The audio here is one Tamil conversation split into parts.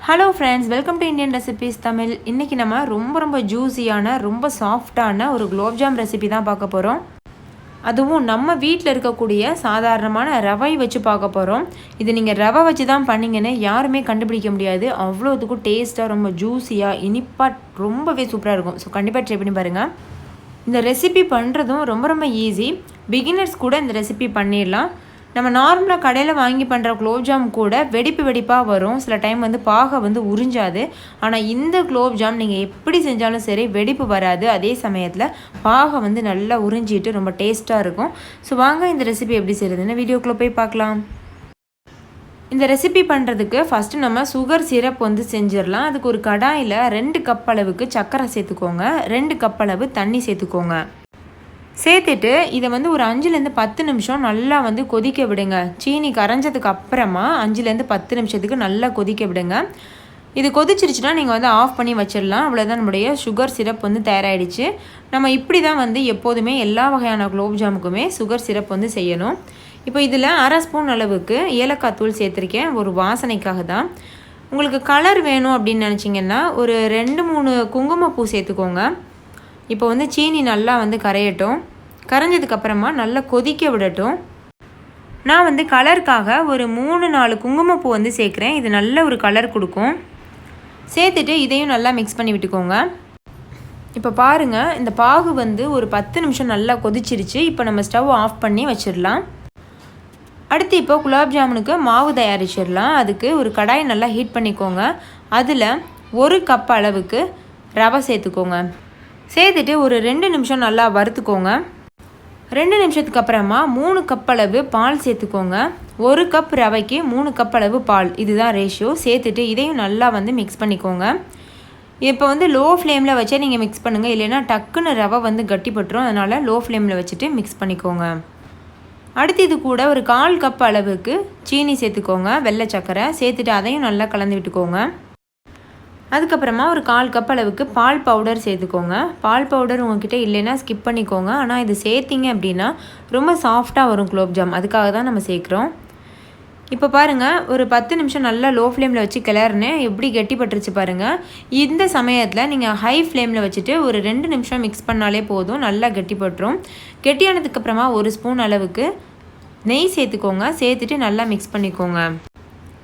Hello friends, welcome to Indian recipes Tamil. இன்றைக்கி நம்ம ரொம்ப ஜூஸியான ரொம்ப சாஃப்டான ஒரு குலோப்ஜாம் ரெசிபி தான் பார்க்க போகிறோம். அதுவும் நம்ம வீட்டில் இருக்கக்கூடிய சாதாரணமான ரவை வச்சு பார்க்க போகிறோம். இது நீங்கள் ரவை வச்சு தான் பண்ணிங்கன்னு யாருமே கண்டுபிடிக்க முடியாது. அவ்வளோத்துக்கும் டேஸ்ட்டாக ரொம்ப ஜூஸியாக இனிப்பாக ரொம்பவே சூப்பராக இருக்கும். ஸோ கண்டிப்பாக ட்ரை பண்ணி பாருங்கள். இந்த ரெசிபி பண்ணுறதும் ரொம்ப ஈஸி. பிகினர்ஸ் கூட இந்த ரெசிபி பண்ணிடலாம். நம்ம நார்மலாக கடையில் வாங்கி பண்ணுற குலோப்ஜாம் கூட வெடிப்பாக வரும். சில டைம் பாகை உறிஞ்சாது. ஆனால் இந்த குலோப்ஜாம் நீங்கள் எப்படி செஞ்சாலும் சரி வெடிப்பு வராது. அதே சமயத்தில் பாகை நல்லா உறிஞ்சிட்டு ரொம்ப டேஸ்ட்டாக இருக்கும். ஸோ வாங்க இந்த ரெசிபி எப்படி செய்கிறதுன்னு வீடியோக்குள்ளே போய் பார்க்கலாம். இந்த ரெசிபி பண்ணுறதுக்கு ஃபஸ்ட்டு நம்ம சுகர் சிரப் செஞ்சிடலாம். அதுக்கு ஒரு கடாயில் 2 கப் அளவுக்கு சர்க்கரை சேர்த்துக்கோங்க. 2 கப் அளவு தண்ணி சேர்த்துக்கோங்க. சேர்த்துட்டு இதை ஒரு 5லேருந்து 10 நிமிஷம் நல்லா கொதிக்க விடுங்க. சீனி கரைஞ்சதுக்கு அப்புறமா 5லேருந்து 10 நிமிஷத்துக்கு நல்லா கொதிக்க விடுங்க. இது கொதிச்சிருச்சுன்னா நீங்கள் ஆஃப் பண்ணி வச்சிடலாம். அவ்வளோதான், நம்மளுடைய சுகர் சிரப் தயாராகிடுச்சு. நம்ம இப்படி தான் எப்போதுமே எல்லா வகையான குலோப்ஜாமுக்குமே சுகர் சிரப் செய்யணும். இப்போ இதில் 1/2 ஸ்பூன் அளவுக்கு ஏலக்காய் தூள் சேர்த்துருக்கேன், ஒரு வாசனைக்காக தான். உங்களுக்கு கலர் வேணும் அப்படின்னு நினச்சிங்கன்னா ஒரு 2-3 குங்குமப்பூ சேர்த்துக்கோங்க. இப்போ சீனி நல்லா கரையட்டும். கரைஞ்சதுக்கப்புறமா நல்லா கொதிக்க விடட்டும். நான் கலருக்காக ஒரு 3-4 குங்குமப்பூ சேர்க்குறேன். இது நல்ல ஒரு கலர் கொடுக்கும். சேர்த்துட்டு இதையும் நல்லா மிக்ஸ் பண்ணி விட்டுக்கோங்க. இப்போ பாருங்கள், இந்த பாகு ஒரு 10 நிமிஷம் நல்லா கொதிச்சிருச்சு. இப்போ நம்ம ஸ்டவ் ஆஃப் பண்ணி வச்சிடலாம். அடுத்து இப்போ குலாப் ஜாமுனுக்கு மாவு தயாரிச்சிடலாம். அதுக்கு ஒரு கடாயை நல்லா ஹீட் பண்ணிக்கோங்க. அதில் 1 கப் அளவுக்கு ரவை சேர்த்துக்கோங்க. சேர்த்துட்டு ஒரு 2 நிமிஷம் நல்லா வறுத்துக்கோங்க. 2 நிமிஷத்துக்கு அப்புறமா 3 கப் அளவு பால் சேர்த்துக்கோங்க. 1 கப் ரவைக்கு 3 கப் அளவு பால், இதுதான் ரேஷியோ. சேர்த்துட்டு இதையும் நல்லா மிக்ஸ் பண்ணிக்கோங்க. இப்போ லோ ஃப்ளேமில் வச்சே நீங்கள் மிக்ஸ் பண்ணுங்கள், இல்லைன்னா டக்குன்னு ரவை கட்டிப்பட்டுரும். அதனால் லோ ஃப்ளேமில் வச்சுட்டு மிக்ஸ் பண்ணிக்கோங்க. அடுத்து இது கூட ஒரு 1/4 கப் அளவுக்கு சீனி சேர்த்துக்கோங்க, வெள்ளை சர்க்கரை. சேர்த்துட்டு அதையும் நல்லா கலந்து விட்டுக்கோங்க. அதுக்கப்புறமா ஒரு 1/4 கப் அளவுக்கு பால் பவுடர் சேர்த்துக்கோங்க. பால் பவுடர் உங்கள்கிட்ட இல்லைன்னா ஸ்கிப் பண்ணிக்கோங்க. ஆனால் இது சேர்த்திங்க அப்படின்னா ரொம்ப சாஃப்டாக வரும் குலோப்ஜாம். அதுக்காக தான் நம்ம சேர்க்குறோம். இப்போ பாருங்கள், ஒரு 10 நிமிஷம் நல்லா லோ ஃப்ளேமில் வச்சு கிளறினேன். எப்படி கெட்டிப்பட்டுருச்சு பாருங்கள். இந்த சமயத்தில் நீங்கள் ஹை ஃப்ளேமில் வச்சுட்டு ஒரு 2 நிமிஷம் மிக்ஸ் பண்ணாலே போதும், நல்லா கெட்டிப்பட்டுரும். கெட்டியானதுக்கப்புறமா 1 ஸ்பூன் அளவுக்கு நெய் சேர்த்துக்கோங்க. சேர்த்துட்டு நல்லா மிக்ஸ் பண்ணிக்கோங்க.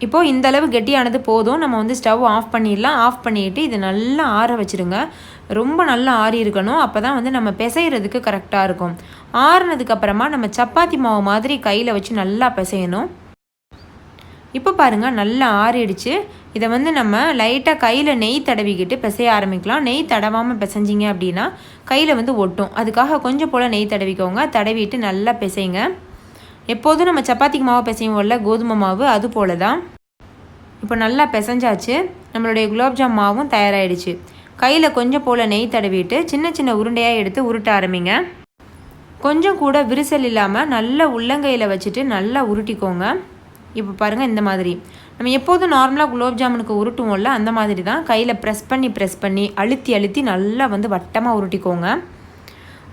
இப்போது இந்த அளவு கெட்டியானது போதும். நம்ம ஸ்டவ் ஆஃப் பண்ணிடலாம். ஆஃப் பண்ணிவிட்டு இது நல்லா ஆற வச்சுருங்க. ரொம்ப நல்லா ஆறி இருக்கணும். அப்போ தான் நம்ம பிசைகிறதுக்கு கரெக்டாக இருக்கும். ஆறுனதுக்கப்புறமா நம்ம சப்பாத்தி மாவு மாதிரி கையில் வச்சு நல்லா பிசையணும். இப்போ பாருங்கள், நல்லா ஆறிடுச்சு. இதை நம்ம லைட்டாக கையில் நெய் தடவிக்கிட்டு பிசைய ஆரம்பிக்கலாம். நெய் தடவாமல் பிசைஞ்சிங்க அப்படின்னா கையில் ஒட்டும். அதுக்காக கொஞ்சம் போல் நெய் தடவிக்கோங்க. தடவிட்டு நல்லா பிசைங்க. எப்போதும் நம்ம சப்பாத்திக்கு மாவு பிசையும்ல, கோதுமை மாவு, அது போல தான். இப்போ நல்லா பிசைஞ்சாச்சு. நம்மளுடைய குலோப்ஜாம் மாவும் தயாராகிடுச்சு. கையில் கொஞ்சம் போல் நெய் தடவிட்டு சின்ன உருண்டையாக எடுத்து உருட்ட ஆரம்பிங்க. கொஞ்சம் கூட விரிசல் இல்லாமல் நல்லா உள்ளங்கையில் வச்சுட்டு நல்லா உருட்டிக்கோங்க. இப்போ பாருங்கள், இந்த மாதிரி நம்ம எப்போதும் நார்மலாக குலோப்ஜாமுனுக்கு உருட்டுவோம்ல, அந்த மாதிரி தான் கையில் ப்ரெஸ் பண்ணி அழுத்தி நல்லா வட்டமாக உருட்டிக்கோங்க.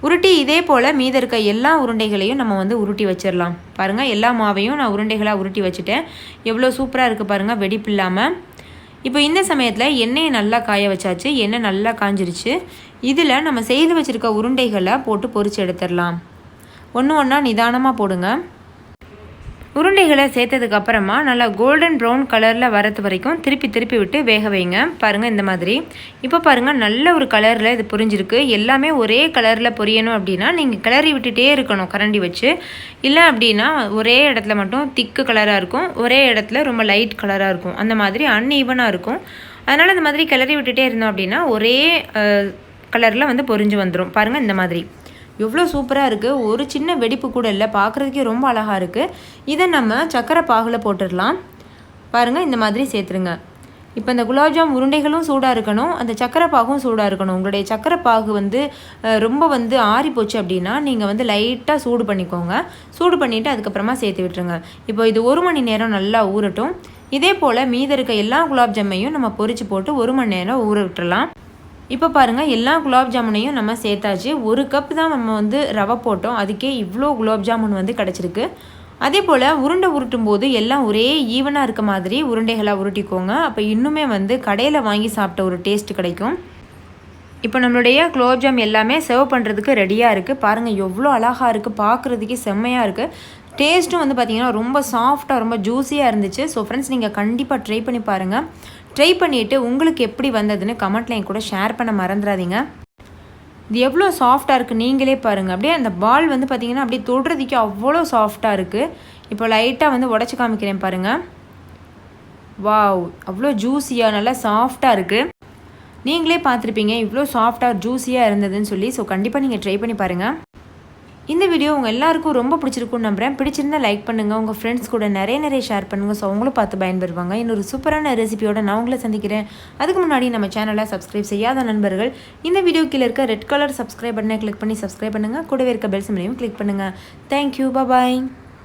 உருட்டி இதே போல் மீத இருக்க எல்லா உருண்டைகளையும் நம்ம உருட்டி வச்சிடலாம். பாருங்கள், எல்லா மாவையும் நான் உருண்டைகளாக உருட்டி வச்சுட்டேன். எவ்வளோ சூப்பராக இருக்குது பாருங்கள், வெடிப்பு இல்லாமல். இப்போ இந்த சமயத்தில் எண்ணெயை நல்லா காய வச்சாச்சு. எண்ணெய் நல்லா காஞ்சிருச்சு. இதில் நம்ம செய்து வச்சுருக்க உருண்டைகளை போட்டு பொரித்து எடுத்துடலாம். ஒன்றா நிதானமாக போடுங்க. உருண்டைகளை சேர்த்ததுக்கப்புறமா நல்லா கோல்டன் ப்ரௌன் கலரில் வரது வரைக்கும் திருப்பி விட்டு வேக வைங்க. பாருங்கள், இந்த மாதிரி. இப்போ பாருங்கள், நல்ல ஒரு கலரில் இது பொரிஞ்சிருக்கு. எல்லாமே ஒரே கலரில் பொரியணும் அப்படின்னா நீங்கள் கிளறி விட்டுட்டே இருக்கணும் கரண்டி வச்சு. இல்லை அப்படின்னா ஒரே இடத்துல மட்டும் திக்கு கலராக இருக்கும், ஒரே இடத்துல ரொம்ப லைட் கலராக இருக்கும். அந்த மாதிரி அன்ஈவனாக இருக்கும். அதனால் இந்த மாதிரி கிளறி விட்டுட்டே இருந்தோம் அப்படின்னா ஒரே கலரில் பொரிஞ்சு வந்துடும். பாருங்கள், இந்த மாதிரி எவ்வளோ சூப்பராக இருக்குது. ஒரு சின்ன வெடிப்பு கூட இல்லை, பார்க்குறதுக்கே ரொம்ப அழகாக இருக்குது. இதை நம்ம சக்கரை பாகில் போட்டுடலாம். பாருங்கள், இந்த மாதிரி சேர்த்துருங்க. இப்போ இந்த குலாப்ஜாம் உருண்டைகளும் சூடாக இருக்கணும், அந்த சக்கரை பாகும் சூடாக இருக்கணும். உங்களுடைய சக்கரை பாகு ரொம்ப ஆறி போச்சு அப்படின்னா நீங்கள் லைட்டாக சூடு பண்ணிக்கோங்க. சூடு பண்ணிவிட்டு அதுக்கப்புறமா சேர்த்து விட்டுருங்க. இப்போ இது 1 மணி நேரம் நல்லா ஊறட்டும். இதே போல் மீத இருக்க எல்லா குலாப்ஜாமையும் நம்ம பொரித்து போட்டு 1 மணி நேரம் ஊற விட்டுறலாம். இப்போ பாருங்கள், எல்லா குலாப் ஜாமுனையும் நம்ம சேர்த்தாச்சு. 1 கப் தான் நம்ம ரவை போட்டோம், அதுக்கே இவ்வளோ குலாப் ஜாமுன் கிடச்சிருக்கு. அதே போல் உருண்டை உருட்டும் போது எல்லாம் ஒரே ஈவனாக இருக்க மாதிரி உருண்டைகளாக உருட்டிக்கோங்க. அப்போ இன்னுமே வந்து கடையில் வாங்கி சாப்பிட்ட ஒரு டேஸ்ட் கிடைக்கும். இப்போ நம்மளுடைய குலோப்ஜாம் எல்லாமே சர்வ் பண்ணுறதுக்கு ரெடியாக இருக்குது. பாருங்கள் எவ்வளோ அழகாக இருக்குது, பார்க்குறதுக்கே செம்மையாக இருக்குது. டேஸ்ட்டும் வந்து பார்த்திங்கன்னா ரொம்ப சாஃப்டாக ரொம்ப ஜூஸியாக இருந்துச்சு. ஸோ ஃப்ரெண்ட்ஸ் நீங்கள் கண்டிப்பாக ட்ரை பண்ணி பாருங்கள். ட்ரை பண்ணிவிட்டு உங்களுக்கு எப்படி வந்ததுன்னு கமெண்ட்டில் என் கூட ஷேர் பண்ண மறந்துடாதீங்க. இது எவ்வளோ சாஃப்டாக இருக்குது நீங்களே பாருங்கள். அப்படியே அந்த பால் வந்து பார்த்திங்கன்னா அப்படியே தொடுறதுக்கு அவ்வளோ சாஃப்டாக இருக்குது. இப்போ லைட்டாக வந்து உடச்சி காமிக்கிறேன் பாருங்கள். வாவ், அவ்வளோ ஜூஸியாக நல்லா சாஃப்டாக இருக்குது. நீங்களே பார்த்துருப்பீங்க இவ்வளோ சாஃப்டாக ஜூஸியாக இருந்ததுன்னு சொல்லி. ஸோ கண்டிப்பாக நீங்கள் ட்ரை பண்ணி பாருங்கள். இந்த வீடியோ உங்கள் எல்லாருக்கும் ரொம்ப பிடிச்சிருக்குன்னு நம்புகிறேன். பிடிச்சிருந்தால் லைக் பண்ணுங்கள், உங்கள் ஃப்ரெண்ட்ஸ் கூட நிறைய ஷேர் பண்ணுங்கள். ஸோ அவங்களும் பார்த்து பயன்பெறுவாங்க. இன்னொரு சூப்பரான ரெசிபியோட நான் உங்களை சந்திக்கிறேன். அதுக்கு முன்னாடி நம்ம சேனலை சப்ஸ்கிரைப் செய்யாத நண்பர்கள் இந்த வீடியோ கீழே இருக்க ரெட் கலர் சப்ஸ்கிரைப் பட்டனை கிளிக் பண்ணி சப்ஸ்கிரைப் பண்ணுங்கள். கூடவே இருக்க பெல் சிம்பலையும் கிளிக் பண்ணுங்கள். தேங்க்யூ, பாய்.